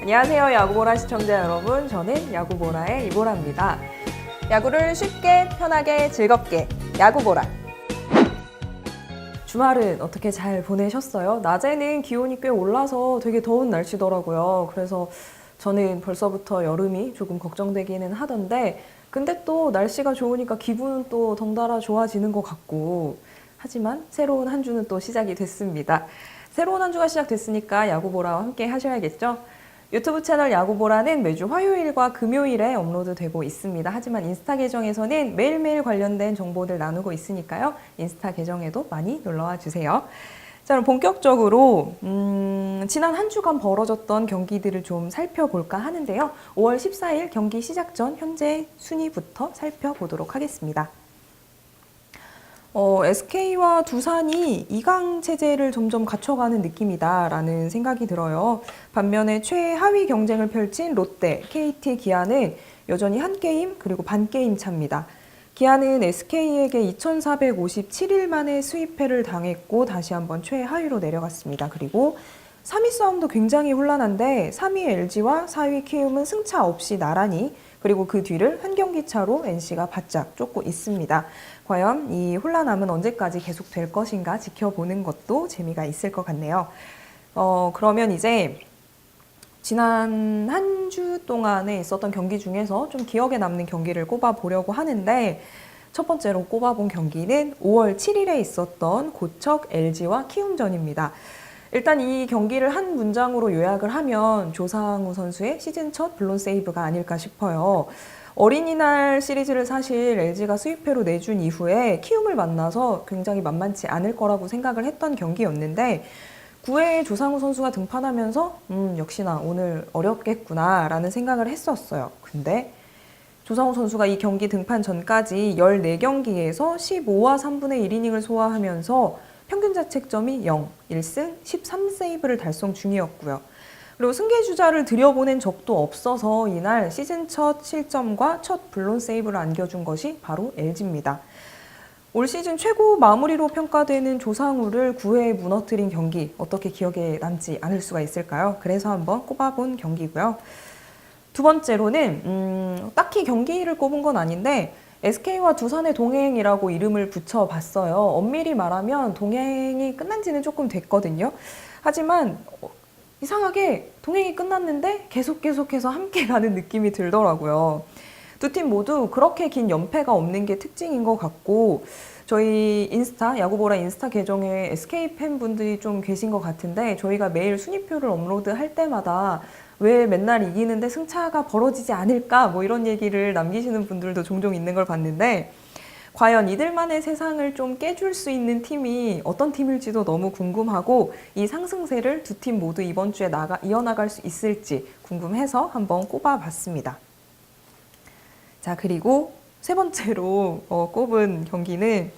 안녕하세요, 야구보라 시청자 여러분. 저는 야구보라의 이보라입니다. 야구를 쉽게, 편하게, 즐겁게 야구보라. 주말은 어떻게 잘 보내셨어요? 낮에는 기온이 꽤 올라서 되게 더운 날씨더라고요. 그래서 저는 벌써부터 여름이 조금 걱정되기는 하던데, 근데 또 날씨가 좋으니까 기분은 또 덩달아 좋아지는 것 같고, 하지만 새로운 한 주는 또 시작이 됐습니다. 새로운 한 주가 시작됐으니까 야구보라와 함께 하셔야겠죠? 유튜브 채널 야구보라는 매주 화요일과 금요일에 업로드되고 있습니다. 하지만 인스타 계정에서는 매일매일 관련된 정보들 나누고 있으니까요. 인스타 계정에도 많이 놀러와 주세요. 자, 그럼 본격적으로 지난 한 주간 벌어졌던 경기들을 좀 살펴볼까 하는데요. 5월 14일 경기 시작 전 현재 순위부터 살펴보도록 하겠습니다. SK와 두산이 2강 체제를 점점 갖춰가는 느낌이다라는 생각이 들어요. 반면에 최하위 경쟁을 펼친 롯데, KT, 기아는 여전히 한 게임 그리고 반 게임 차입니다. 기아는 SK에게 2,457일 만에 수입패를 당했고 다시 한번 최하위로 내려갔습니다. 그리고 3위 싸움도 굉장히 혼란한데 3위 LG와 4위 키움은 승차 없이 나란히, 그리고 그 뒤를 한 경기 차로 NC가 바짝 쫓고 있습니다. 과연 이 혼란함은 언제까지 계속될 것인가 지켜보는 것도 재미가 있을 것 같네요. 그러면 이제 지난 한 주 동안에 있었던 경기 중에서 좀 기억에 남는 경기를 꼽아보려고 하는데, 첫 번째로 꼽아본 경기는 5월 7일에 있었던 고척 LG와 키움전입니다. 일단 이 경기를 한 문장으로 요약을 하면 조상우 선수의 시즌 첫 블론 세이브가 아닐까 싶어요. 어린이날 시리즈를 사실 LG가 수입회로 내준 이후에 키움을 만나서 굉장히 만만치 않을 거라고 생각을 했던 경기였는데 9회에 조상우 선수가 등판하면서 역시나 오늘 어렵겠구나 라는 생각을 했었어요. 근데 조상우 선수가 이 경기 등판 전까지 14경기에서 15와 3분의 1이닝을 소화하면서 평균 자책점이 0, 1승 13세이브를 달성 중이었고요. 그리고 승계주자를 들여보낸 적도 없어서 이날 시즌 첫 실점과 첫 블론 세이브를 안겨준 것이 바로 LG입니다. 올 시즌 최고 마무리로 평가되는 조상우를 9회에 무너뜨린 경기, 어떻게 기억에 남지 않을 수가 있을까요? 그래서 한번 꼽아본 경기고요. 두 번째로는 딱히 경기를 꼽은 건 아닌데 SK와 두산의 동행이라고 이름을 붙여봤어요. 엄밀히 말하면 동행이 끝난 지는 조금 됐거든요. 하지만 이상하게 동행이 끝났는데 계속해서 함께 가는 느낌이 들더라고요. 두 팀 모두 그렇게 긴 연패가 없는 게 특징인 것 같고, 저희 인스타, 야구보라 인스타 계정에 SK 팬분들이 좀 계신 것 같은데 저희가 매일 순위표를 업로드할 때마다 왜 맨날 이기는데 승차가 벌어지지 않을까 뭐 이런 얘기를 남기시는 분들도 종종 있는 걸 봤는데, 과연 이들만의 세상을 좀 깨줄 수 있는 팀이 어떤 팀일지도 너무 궁금하고, 이 상승세를 두 팀 모두 이번 주에 이어나갈 수 있을지 궁금해서 한번 꼽아봤습니다. 자, 그리고 세 번째로 꼽은 경기는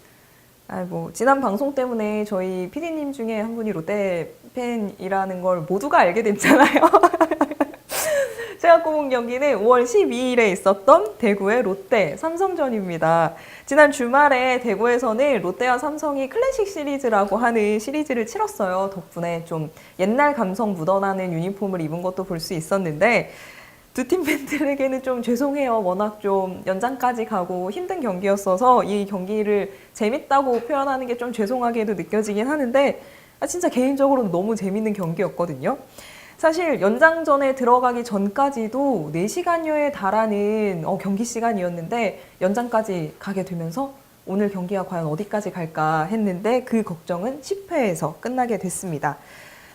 지난 방송 때문에 저희 PD님 중에 한 분이 롯데 팬이라는 걸 모두가 알게 됐잖아요. 제가 꼽은 경기는 5월 12일에 있었던 대구의 롯데 삼성전입니다. 지난 주말에 대구에서는 롯데와 삼성이 클래식 시리즈라고 하는 시리즈를 치렀어요. 덕분에 좀 옛날 감성 묻어나는 유니폼을 입은 것도 볼 수 있었는데, 두 팀 팬들에게는 좀 죄송해요. 워낙 좀 연장까지 가고 힘든 경기였어서 이 경기를 재밌다고 표현하는 게 좀 죄송하게도 느껴지긴 하는데, 진짜 개인적으로는 너무 재밌는 경기였거든요. 사실 연장전에 들어가기 전까지도 4시간여에 달하는 경기 시간이었는데 연장까지 가게 되면서 오늘 경기가 과연 어디까지 갈까 했는데 그 걱정은 10회에서 끝나게 됐습니다.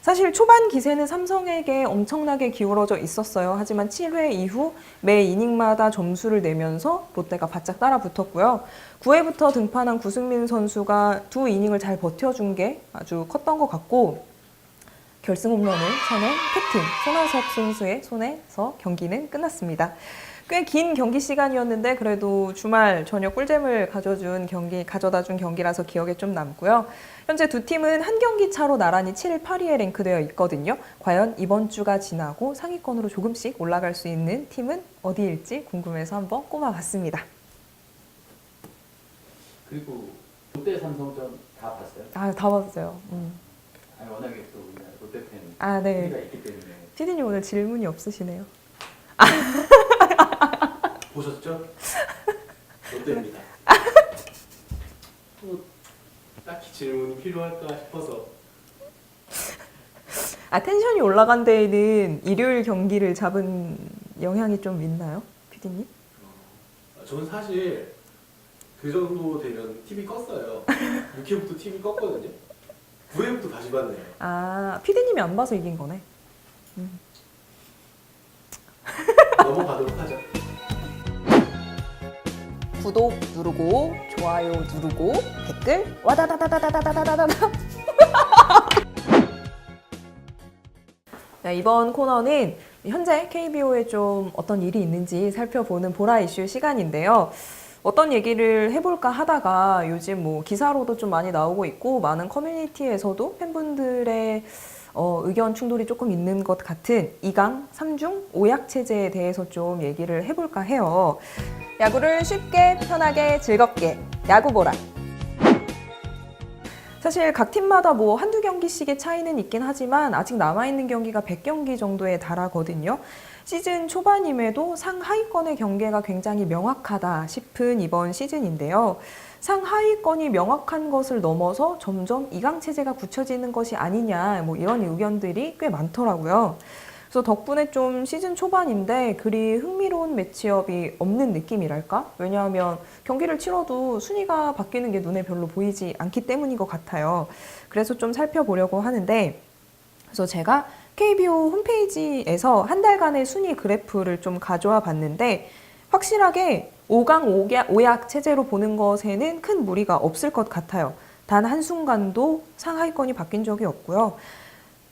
사실 초반 기세는 삼성에게 엄청나게 기울어져 있었어요. 하지만 7회 이후 매 이닝마다 점수를 내면서 롯데가 바짝 따라붙었고요. 9회부터 등판한 구승민 선수가 두 이닝을 잘 버텨준 게 아주 컸던 것 같고, 결승 홈런을 쳐낸 캡틴 손아섭 선수의 손에서 경기는 끝났습니다. 꽤 긴 경기 시간이었는데 그래도 주말 저녁 꿀잼을 가져다 준 경기라서 기억에 좀 남고요. 현재 두 팀은 한 경기 차로 나란히 7, 8위에 랭크되어 있거든요. 과연 이번 주가 지나고 상위권으로 조금씩 올라갈 수 있는 팀은 어디일지 궁금해서 한번 꼽아봤습니다. 그리고 롯데 삼성전 다 봤어요? 다 봤어요. 아니, 워낙에 또 우리가 롯데 팬 네. 우리가 있기 때문에 피디님 오늘 질문이 없으시네요. 보셨죠? 롯데입니다. 또 딱히 질문이 필요할까 싶어서. 텐션이 올라간 데에는 일요일 경기를 잡은 영향이 좀 있나요, 피디님? 저는 사실 그 정도 되면 TV 껐어요. 6회부터 TV 껐거든요. 9회부터 다시 봤네요. 피디님이 안 봐서 이긴 거네. 넘어가도록 하죠. 구독 누르고 좋아요 누르고 댓글 와다다다다다다다다다. 네, 이번 코너는 현재 KBO에 좀 어떤 일이 있는지 살펴보는 보라 이슈 시간인데요. 어떤 얘기를 해볼까 하다가 요즘 뭐 기사로도 좀 많이 나오고 있고 많은 커뮤니티에서도 팬분들의 의견 충돌이 조금 있는 것 같은 2강 3중 5약 체제에 대해서 좀 얘기를 해볼까 해요. 야구를 쉽게 편하게 즐겁게 야구 보라. 사실 각 팀마다 뭐 한두 경기씩의 차이는 있긴 하지만 아직 남아있는 경기가 100경기 정도에 달하거든요. 시즌 초반임에도 상하위권의 경계가 굉장히 명확하다 싶은 이번 시즌인데요. 상하위권이 명확한 것을 넘어서 점점 2강 체제가 굳혀지는 것이 아니냐 뭐 이런 의견들이 꽤 많더라고요. 그래서 덕분에 좀 시즌 초반인데 그리 흥미로운 매치업이 없는 느낌이랄까? 왜냐하면 경기를 치러도 순위가 바뀌는 게 눈에 별로 보이지 않기 때문인 것 같아요. 그래서 좀 살펴보려고 하는데 그래서 제가 KBO 홈페이지에서 한 달간의 순위 그래프를 좀 가져와 봤는데 확실하게 5강 5약 체제로 보는 것에는 큰 무리가 없을 것 같아요. 단 한순간도 상하위권이 바뀐 적이 없고요.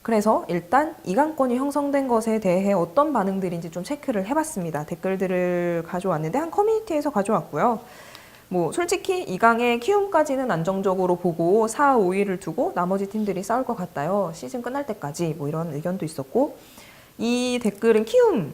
그래서 일단 2강권이 형성된 것에 대해 어떤 반응들인지 좀 체크를 해봤습니다. 댓글들을 가져왔는데 한 커뮤니티에서 가져왔고요. 뭐 솔직히 2강의 키움까지는 안정적으로 보고 4, 5위를 두고 나머지 팀들이 싸울 것 같아요. 시즌 끝날 때까지 뭐 이런 의견도 있었고 이 댓글은 키움을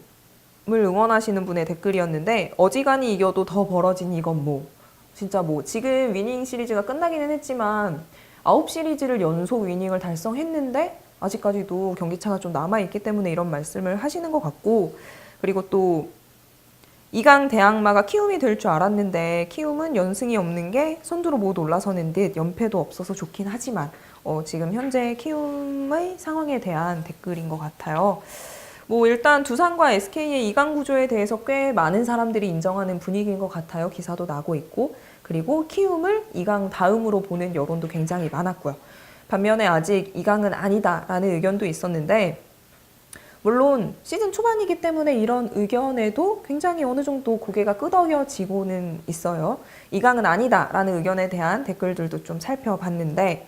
응원하시는 분의 댓글이었는데 어지간히 이겨도 더 벌어진 이건 뭐 진짜 뭐 지금 위닝 시리즈가 끝나기는 했지만 9시리즈를 연속 위닝을 달성했는데 아직까지도 경기차가 좀 남아있기 때문에 이런 말씀을 하시는 것 같고 그리고 또 2강 대항마가 키움이 될 줄 알았는데 키움은 연승이 없는 게 선두로 못 올라서는 듯 연패도 없어서 좋긴 하지만 지금 현재 키움의 상황에 대한 댓글인 것 같아요. 뭐 일단 두산과 SK의 2강 구조에 대해서 꽤 많은 사람들이 인정하는 분위기인 것 같아요. 기사도 나고 있고 그리고 키움을 2강 다음으로 보는 여론도 굉장히 많았고요. 반면에 아직 2강은 아니다라는 의견도 있었는데 물론 시즌 초반이기 때문에 이런 의견에도 굉장히 어느 정도 고개가 끄덕여지고는 있어요. 2강은 아니다라는 의견에 대한 댓글들도 좀 살펴봤는데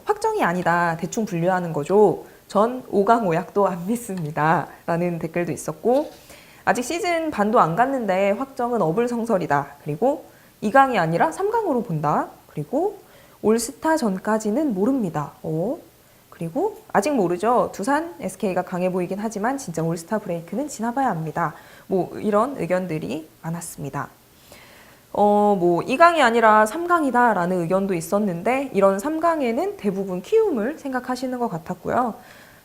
확정이 아니다. 대충 분류하는 거죠. 전 5강 5약도 안 믿습니다. 라는 댓글도 있었고 아직 시즌 반도 안 갔는데 확정은 어불성설이다. 그리고 2강이 아니라 3강으로 본다. 그리고 올스타 전까지는 모릅니다. 그리고 아직 모르죠. 두산, SK가 강해 보이긴 하지만 진짜 올스타 브레이크는 지나봐야 합니다. 뭐 이런 의견들이 많았습니다. 뭐 2강이 아니라 3강이다 라는 의견도 있었는데 이런 3강에는 대부분 키움을 생각하시는 것 같았고요.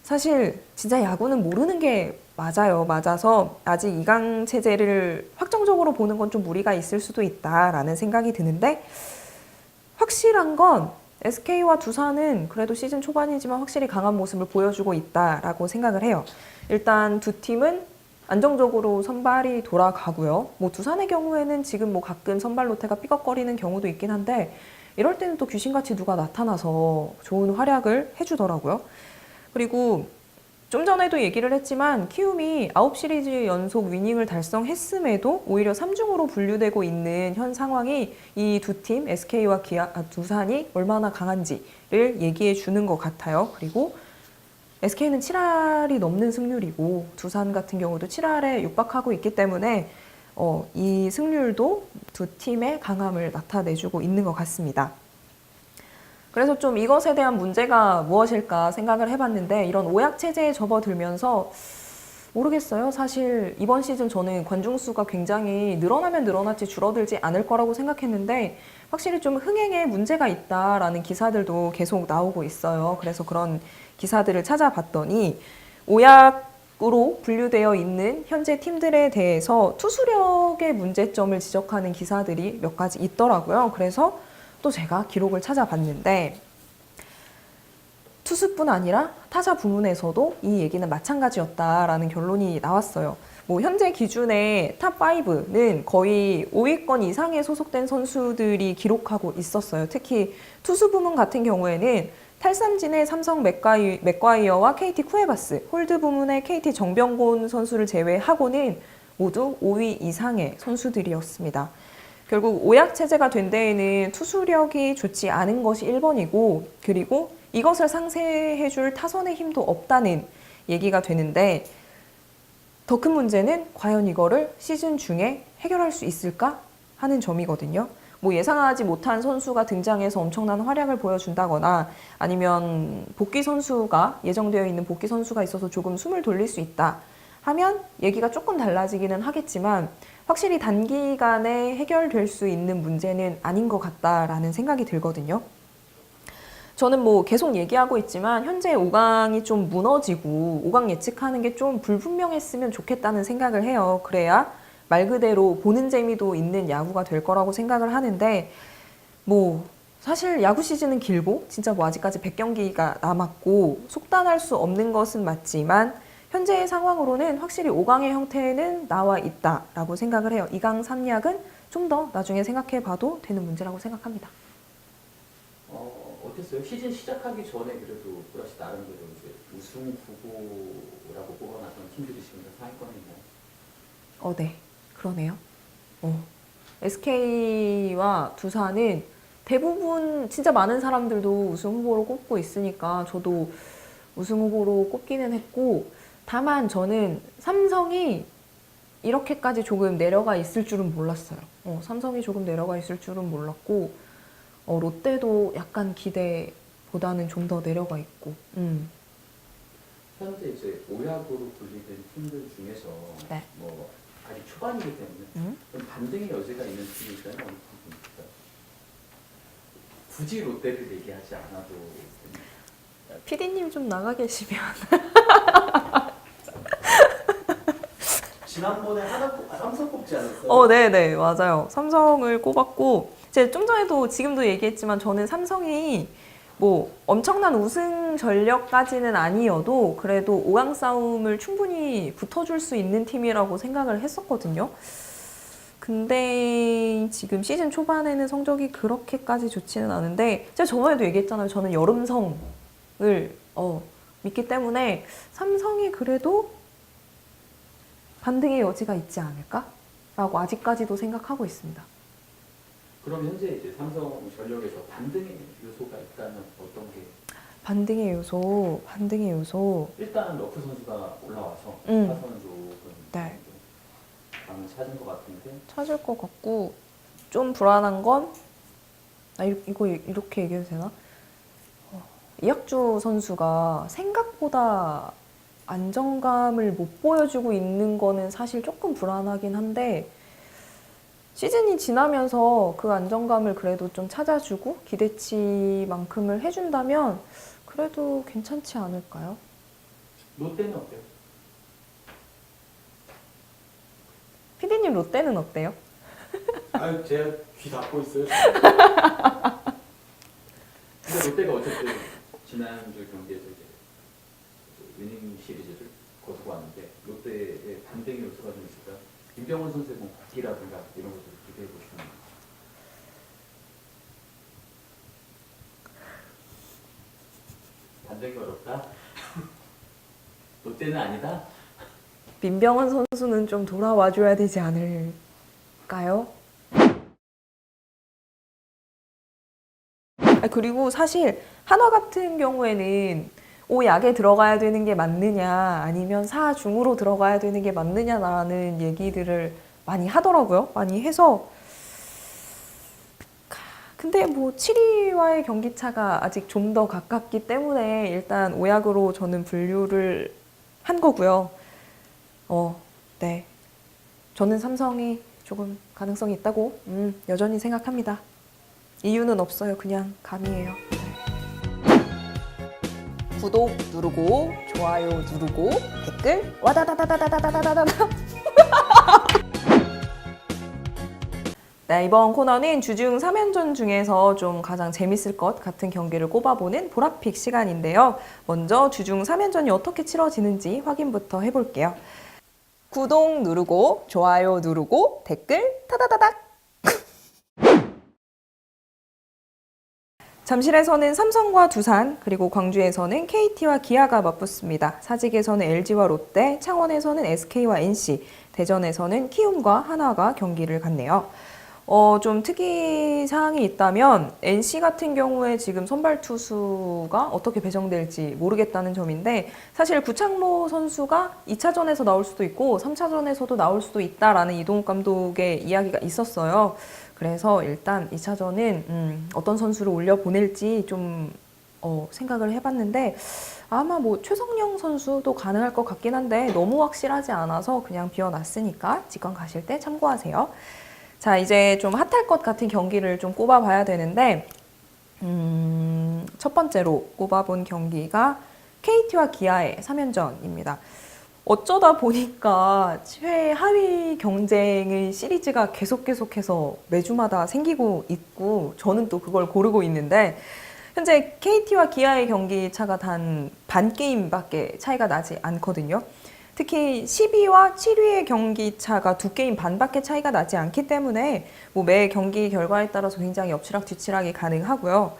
사실 진짜 야구는 모르는 게 맞아서 아직 2강 체제를 확정적으로 보는 건 좀 무리가 있을 수도 있다라는 생각이 드는데 확실한 건 SK와 두산은 그래도 시즌 초반이지만 확실히 강한 모습을 보여주고 있다라고 생각을 해요. 일단 두 팀은 안정적으로 선발이 돌아가고요. 뭐 두산의 경우에는 지금 뭐 가끔 선발 로테가 삐걱거리는 경우도 있긴 한데 이럴 때는 또 귀신같이 누가 나타나서 좋은 활약을 해주더라고요. 그리고 좀 전에도 얘기를 했지만 키움이 9시리즈 연속 위닝을 달성했음에도 오히려 3중으로 분류되고 있는 현 상황이 이 두 팀 SK와 두산이 얼마나 강한지를 얘기해 주는 것 같아요. 그리고 SK는 7할이 넘는 승률이고 두산 같은 경우도 7할에 육박하고 있기 때문에 이 승률도 두 팀의 강함을 나타내주고 있는 것 같습니다. 그래서 좀 이것에 대한 문제가 무엇일까 생각을 해봤는데 이런 오약 체제에 접어들면서 모르겠어요. 사실 이번 시즌 저는 관중 수가 굉장히 늘어나면 늘어났지 줄어들지 않을 거라고 생각했는데 확실히 좀 흥행에 문제가 있다라는 기사들도 계속 나오고 있어요. 그래서 그런 기사들을 찾아봤더니 오약으로 분류되어 있는 현재 팀들에 대해서 투수력의 문제점을 지적하는 기사들이 몇 가지 있더라고요. 그래서 또 제가 기록을 찾아봤는데 투수뿐 아니라 타자 부문에서도 이 얘기는 마찬가지였다라는 결론이 나왔어요. 뭐 현재 기준의 탑5는 거의 5위권 이상에 소속된 선수들이 기록하고 있었어요. 특히 투수 부문 같은 경우에는 탈삼진의 삼성 맥과이어와 KT 쿠에바스, 홀드 부문의 KT 정병곤 선수를 제외하고는 모두 5위 이상의 선수들이었습니다. 결국 오약 체제가 된 데에는 투수력이 좋지 않은 것이 1번이고 그리고 이것을 상쇄해줄 타선의 힘도 없다는 얘기가 되는데 더 큰 문제는 과연 이거를 시즌 중에 해결할 수 있을까 하는 점이거든요. 뭐 예상하지 못한 선수가 등장해서 엄청난 활약을 보여준다거나 아니면 복귀 선수가 예정되어 있는 복귀 선수가 있어서 조금 숨을 돌릴 수 있다 하면 얘기가 조금 달라지기는 하겠지만 확실히 단기간에 해결될 수 있는 문제는 아닌 것 같다라는 생각이 들거든요. 저는 뭐 계속 얘기하고 있지만 현재 5강이 좀 무너지고 5강 예측하는 게 좀 불분명했으면 좋겠다는 생각을 해요. 그래야 말 그대로 보는 재미도 있는 야구가 될 거라고 생각을 하는데 뭐 사실 야구 시즌은 길고 진짜 뭐 아직까지 100경기가 남았고 속단할 수 없는 것은 맞지만 현재의 상황으로는 확실히 5강의 형태는 나와 있다라고 생각을 해요. 2강 3약은 좀 더 나중에 생각해 봐도 되는 문제라고 생각합니다. 어땠어요? 시즌 시작하기 전에 그래도 보라씨 나름대로 이제 우승 후보라고 뽑아놨던 팀들이 지금 다 상위권에 있나요? 네. 그러네요. SK와 두산은 대부분 진짜 많은 사람들도 우승 후보로 꼽고 있으니까 저도 우승 후보로 꼽기는 했고 다만 저는 삼성이 이렇게까지 조금 내려가 있을 줄은 몰랐어요. 삼성이 조금 내려가 있을 줄은 몰랐고 롯데도 약간 기대보다는 좀 더 내려가 있고 현재 이제 오약으로 분리된 팀들 중에서 네. 뭐 아직 초반이기 때문에 좀 반등의 여지가 있는 팀이 있다면 어느 팀입니까? 굳이 롯데를 얘기하지 않아도 PD님 좀 나가 계시면 지난번에 삼성 꼽지 않았어요? 네네 맞아요. 삼성을 꼽았고 제가 좀 전에도 지금도 얘기했지만 저는 삼성이 뭐 엄청난 우승 전력까지는 아니어도 그래도 5강 싸움을 충분히 붙어줄 수 있는 팀이라고 생각을 했었거든요. 근데 지금 시즌 초반에는 성적이 그렇게까지 좋지는 않은데 제가 저번에도 얘기했잖아요. 저는 여름성을 믿기 때문에 삼성이 그래도 반등의 여지가 있지 않을까라고 아직까지도 생각하고 있습니다. 그럼 현재 이제 삼성 전력에서 반등의 요소가 있다면 어떤 게? 반등의 요소. 일단 러프 선수가 올라와서 음. 타선은 조금 네. 감을 찾은 것 같은데 찾을 것 같고 좀 불안한 건 이거 이렇게 얘기해도 되나? 이학주 선수가 생각보다 안정감을 못 보여주고 있는 거는 사실 조금 불안하긴 한데 시즌이 지나면서 그 안정감을 그래도 좀 찾아주고 기대치만큼을 해준다면 그래도 괜찮지 않을까요? 롯데는 어때요? 피디님 롯데는 어때요? 아유 제가 귀 닫고 있어요. 근데 롯데가 어쨌든 지난주 경기에서 이제 위닝 시리즈를 거두고 왔는데 롯데의 반등의 요소가 좀 있을까요? 김병원 선수의 뭐 바퀴라든가 이런 것들 기대해 보시면 반등이 어렵다? 롯데는 아니다? 민병헌 선수는 좀 돌아와줘야 되지 않을까요? 그리고 사실 한화 같은 경우에는 5약에 들어가야 되는 게 맞느냐 아니면 4중으로 들어가야 되는 게 맞느냐라는 얘기들을 많이 하더라고요. 많이 해서 근데 뭐 7위와의 경기차가 아직 좀 더 가깝기 때문에 일단 5약으로 저는 분류를 한 거고요. 네. 저는 삼성이 조금 가능성이 있다고 여전히 생각합니다. 이유는 없어요. 그냥 감이에요. 구독 누르고 좋아요 누르고 댓글 와다다다다다다다다다. 네, 이번 코너는 주중 3연전 중에서 좀 가장 재밌을 것 같은 경기를 꼽아보는 보라픽 시간인데요. 먼저 주중 3연전이 어떻게 치러지는지 확인부터 해볼게요. 구독 누르고 좋아요 누르고 댓글 타다다닥. 잠실에서는 삼성과 두산, 그리고 광주에서는 KT와 기아가 맞붙습니다. 사직에서는 LG와 롯데, 창원에서는 SK와 NC, 대전에서는 키움과 한화가 경기를 갖네요. 좀 특이 사항이 있다면 NC 같은 경우에 지금 선발 투수가 어떻게 배정될지 모르겠다는 점인데, 사실 구창모 선수가 2차전에서 나올 수도 있고 3차전에서도 나올 수도 있다라는 이동욱 감독의 이야기가 있었어요. 그래서 일단 2차전은 어떤 선수를 올려보낼지 좀 생각을 해봤는데, 아마 뭐 최성령 선수도 가능할 것 같긴 한데 너무 확실하지 않아서 그냥 비워놨으니까 직관 가실 때 참고하세요. 자, 이제 좀 핫할 것 같은 경기를 좀 꼽아봐야 되는데, 첫 번째로 꼽아본 경기가 KT와 기아의 3연전입니다. 어쩌다 보니까 최하위 경쟁의 시리즈가 계속해서 매주마다 생기고 있고, 저는 또 그걸 고르고 있는데, 현재 KT와 기아의 경기 차가 단 반 게임밖에 차이가 나지 않거든요. 특히 10위와 7위의 경기 차가 2게임 반밖에 차이가 나지 않기 때문에 매 경기 결과에 따라서 굉장히 엎치락뒤치락이 가능하고요.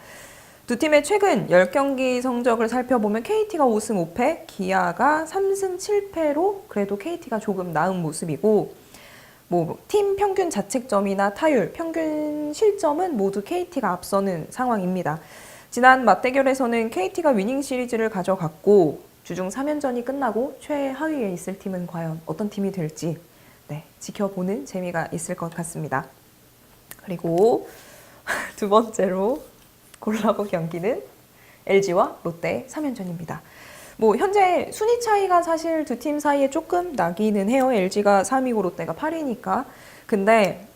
두 팀의 최근 10경기 성적을 살펴보면 KT가 5승 5패, 기아가 3승 7패로 그래도 KT가 조금 나은 모습이고, 팀 평균 자책점이나 타율, 평균 실점은 모두 KT가 앞서는 상황입니다. 지난 맞대결에서는 KT가 위닝 시리즈를 가져갔고, 주중 3연전이 끝나고 최하위에 있을 팀은 과연 어떤 팀이 될지 지켜보는 재미가 있을 것 같습니다. 그리고 두 번째로 골라본 경기는 LG와 롯데 3연전입니다. 현재 순위 차이가 사실 두 팀 사이에 조금 나기는 해요. LG가 3위고 롯데가 8위니까. 근데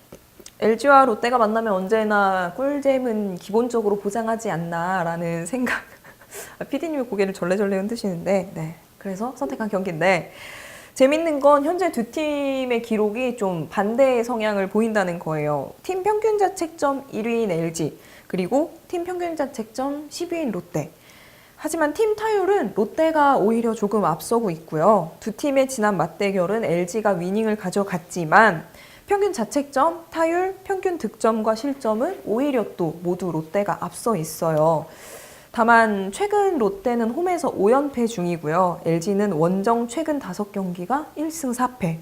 LG와 롯데가 만나면 언제나 꿀잼은 기본적으로 보장하지 않나라는 생각. PD님이 고개를 절레절레 흔드시는데, 그래서 선택한 경기인데, 재밌는 건 현재 두 팀의 기록이 좀 반대의 성향을 보인다는 거예요. 팀 평균 자책점 1위인 LG, 그리고 팀 평균 자책점 10위인 롯데. 하지만 팀 타율은 롯데가 오히려 조금 앞서고 있고요. 두 팀의 지난 맞대결은 LG가 위닝을 가져갔지만 평균 자책점, 타율, 평균 득점과 실점은 오히려 또 모두 롯데가 앞서 있어요. 다만 최근 롯데는 홈에서 5연패 중이고요. LG는 원정 최근 5경기가 1승 4패.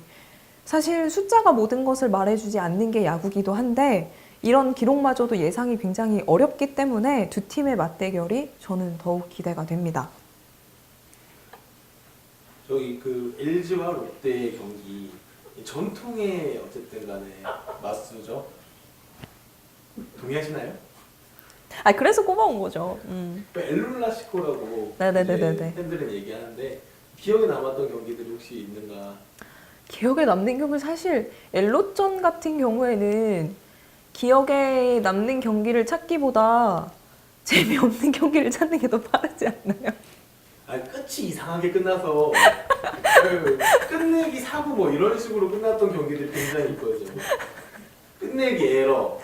사실 숫자가 모든 것을 말해주지 않는 게 야구기도 한데, 이런 기록마저도 예상이 굉장히 어렵기 때문에 두 팀의 맞대결이 저는 더욱 기대가 됩니다. 저기 그 LG와 롯데의 경기 전통의 어쨌든 간에 맞수죠. 동의하시나요? 그래서 꼽아온 거죠. 엘룰라시코라고 네네네네. 팬들은 얘기하는데, 기억에 남았던 경기들이 혹시 있는가? 기억에 남는 경우, 사실 엘로전 같은 경우에는 기억에 남는 경기를 찾기보다 재미없는 경기를 찾는 게 더 빠르지 않나요? 끝이 이상하게 끝나서 끝내기 사고 이런 식으로 끝났던 경기들이 굉장히 있거든요. 끝내기 에러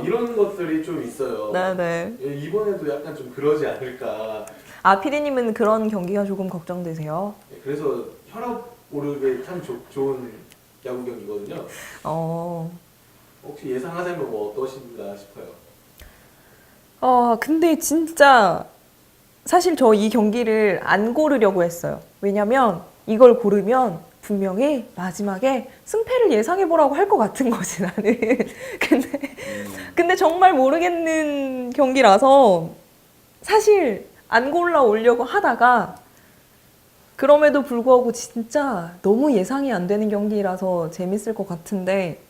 이런 것들이 좀 있어요. 네네. 이번에도 약간 좀 그러지 않을까. PD님은 그런 경기가 조금 걱정되세요? 그래서 혈압 오르게 참 좋은 야구 경기거든요. 혹시 예상하자면 어떠신가 싶어요. 근데 진짜 사실 저 이 경기를 안 고르려고 했어요. 왜냐면 이걸 고르면 분명히 마지막에 승패를 예상해보라고 할 것 같은 거지, 나는. 근데 정말 모르겠는 경기라서 사실 안 골라오려고 하다가, 그럼에도 불구하고 진짜 너무 예상이 안 되는 경기라서 재밌을 것 같은데,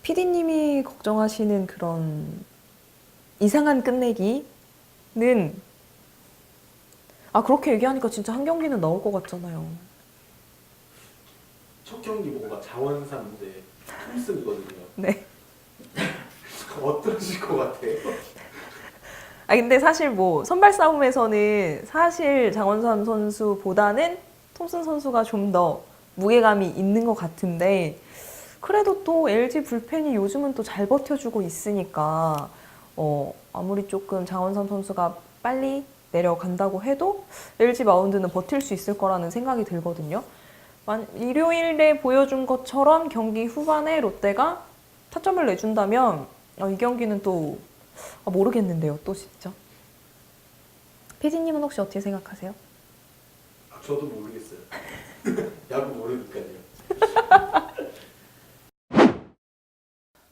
PD님이 걱정하시는 그런 이상한 끝내기는, 그렇게 얘기하니까 진짜 한 경기는 나올 것 같잖아요. 첫 경기 뭔가 장원삼 대 톰슨이거든요. 네. 어떠실 것 같아요? 아 근데 사실 뭐 선발 싸움에서는 사실 장원삼 선수보다는 톰슨 선수가 좀 더 무게감이 있는 것 같은데 그래도 또 LG 불펜이 요즘은 또 잘 버텨주고 있으니까 아무리 조금 장원삼 선수가 빨리 내려간다고 해도 LG 마운드는 버틸 수 있을 거라는 생각이 들거든요. 일요일에 보여준 것처럼 경기 후반에 롯데가 타점을 내준다면 이 경기는 또 모르겠는데요. 또 진짜. 피디님은 혹시 어떻게 생각하세요? 저도 모르겠어요. 야구 모르니까요.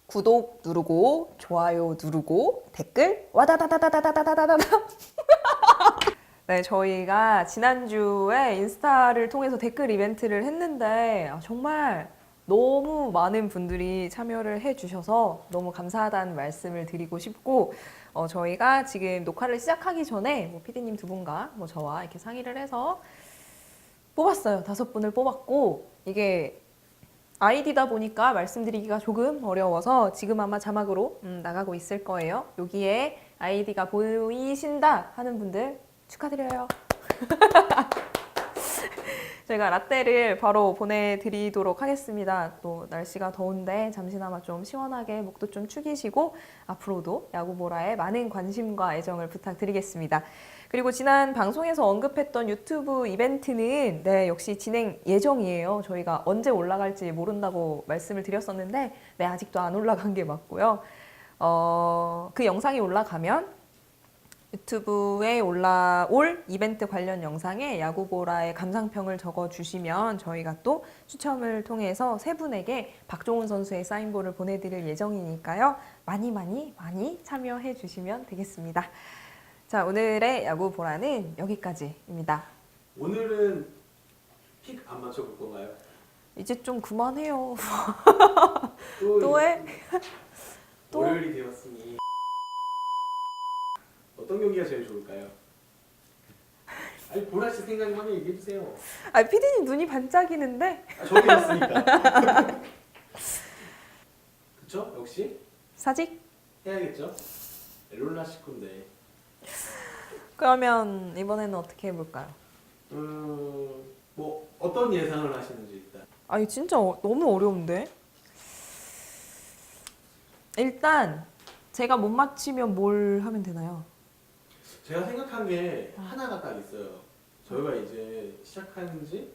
구독 누르고 좋아요 누르고 댓글 와다다다다다다다다다. 네, 저희가 지난주에 인스타를 통해서 댓글 이벤트를 했는데 정말 너무 많은 분들이 참여를 해주셔서 너무 감사하다는 말씀을 드리고 싶고 저희가 지금 녹화를 시작하기 전에 뭐 PD님 두 분과 뭐 저와 이렇게 상의를 해서 뽑았어요. 5분을 뽑았고 이게 아이디다 보니까 말씀드리기가 조금 어려워서 지금 아마 자막으로 나가고 있을 거예요. 여기에 아이디가 보이신다 하는 분들 축하드려요. 제가 라떼를 바로 보내드리도록 하겠습니다. 또 날씨가 더운데 잠시나마 좀 시원하게 목도 좀 축이시고 앞으로도 야구보라에 많은 관심과 애정을 부탁드리겠습니다. 그리고 지난 방송에서 언급했던 유튜브 이벤트는 역시 진행 예정이에요. 저희가 언제 올라갈지 모른다고 말씀을 드렸었는데 아직도 안 올라간 게 맞고요. 그 영상이 올라가면 유튜브에 올라올 이벤트 관련 영상에 야구보라의 감상평을 적어주시면 저희가 또 추첨을 통해서 3분에게 박종훈 선수의 사인볼을 보내드릴 예정이니까요. 많이 참여해 주시면 되겠습니다. 자, 오늘의 야구보라는 여기까지입니다. 오늘은 픽 안 맞춰볼 건가요? 이제 좀 그만해요. 또, 또 해? 또? 월요일이 되었으니 어떤 경기가 제일 좋을까요? 아니 보라 씨 생각만 얘기해 주세요. 피디님 눈이 반짝이는데? 저기 있으니까. 그쵸? 역시 사직? 해야겠죠? 롤라 식구인데. 그러면 이번에는 어떻게 해볼까요? 뭐 어떤 예상을 하시는지 일단. 아니 진짜 너무 어려운데? 일단 제가 못 맞히면 뭘 하면 되나요? 제가 생각한 게 하나가 딱 있어요. 저희가 이제 시작한 지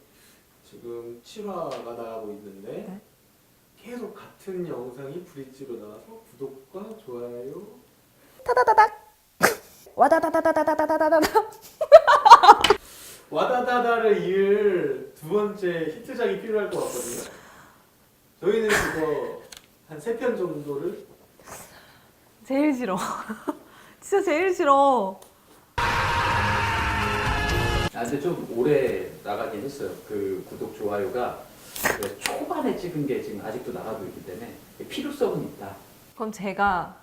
지금 7화가 나가고 있는데 네. 계속 같은 영상이 브릿지로 나와서 구독과 좋아요 타다다닥 와다다다다다다다다다. 와다다다를 이을 두 번째 히트작이 필요할 것 같거든요. 저희는 그거 한 3편 정도를 제일 싫어. 진짜 제일 싫어. 근데 좀 오래 나가긴 했어요. 그 구독 좋아요가 초반에 찍은 게 지금 아직도 나가고 있기 때문에 필요성은 있다. 그럼 제가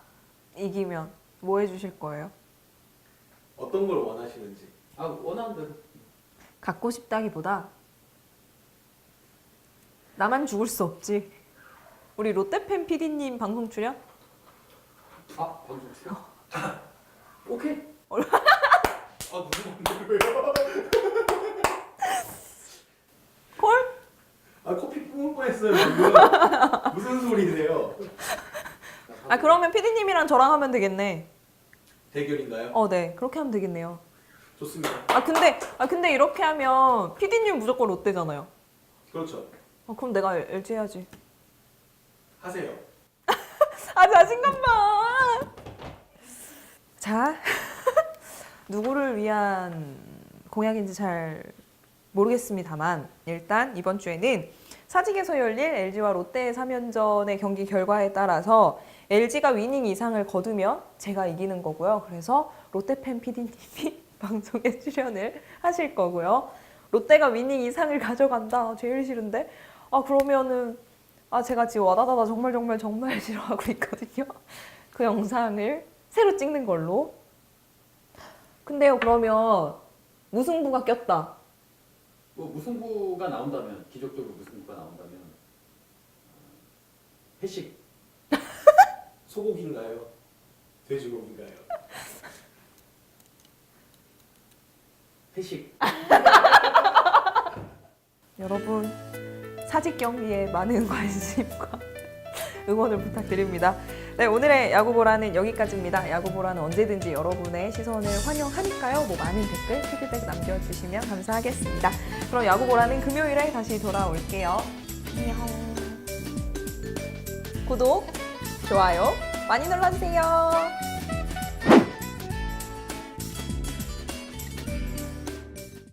이기면 뭐 해주실 거예요? 어떤 걸 원하시는지. 원하는 대로. 갖고 싶다기보다 나만 죽을 수 없지. 우리 롯데팬 PD님 방송 출연? 방송 출연? 오케이. 무슨 말이에요? 콜? 커피 뿜을 뻔했어요 지금. 무슨 소리세요? 그러면 PD님이랑 저랑 하면 되겠네. 대결인가요? 네. 그렇게 하면 되겠네요. 좋습니다. 근데 이렇게 하면 PD님 무조건 롯데잖아요. 그렇죠. 그럼 내가 LG 해야지. 하세요. 자신감만. 자, 누구를 위한 공약인지 잘 모르겠습니다만 일단 이번 주에는 사직에서 열릴 LG와 롯데의 3연전의 경기 결과에 따라서 LG가 위닝 이상을 거두면 제가 이기는 거고요. 그래서 롯데팬 PD님이 방송에 출연을 하실 거고요. 롯데가 위닝 이상을 가져간다. 제일 싫은데? 그러면은 제가 지금 와다다다 정말 싫어하고 있거든요. 그 영상을 새로 찍는 걸로. 근데요, 그러면 무승부가 꼈다. 뭐 무승부가 나온다면, 기적적으로 무승부가 나온다면 회식. 소고기인가요? 돼지고기인가요? 회식. 여러분 사직 경기에 많은 관심과 응원을 부탁드립니다. 네, 오늘의 야구보라는 여기까지입니다. 야구보라는 언제든지 여러분의 시선을 환영하니까요. 많은 댓글, 피드백 남겨주시면 감사하겠습니다. 그럼 야구보라는 금요일에 다시 돌아올게요. 안녕. 구독, 좋아요 많이 눌러주세요.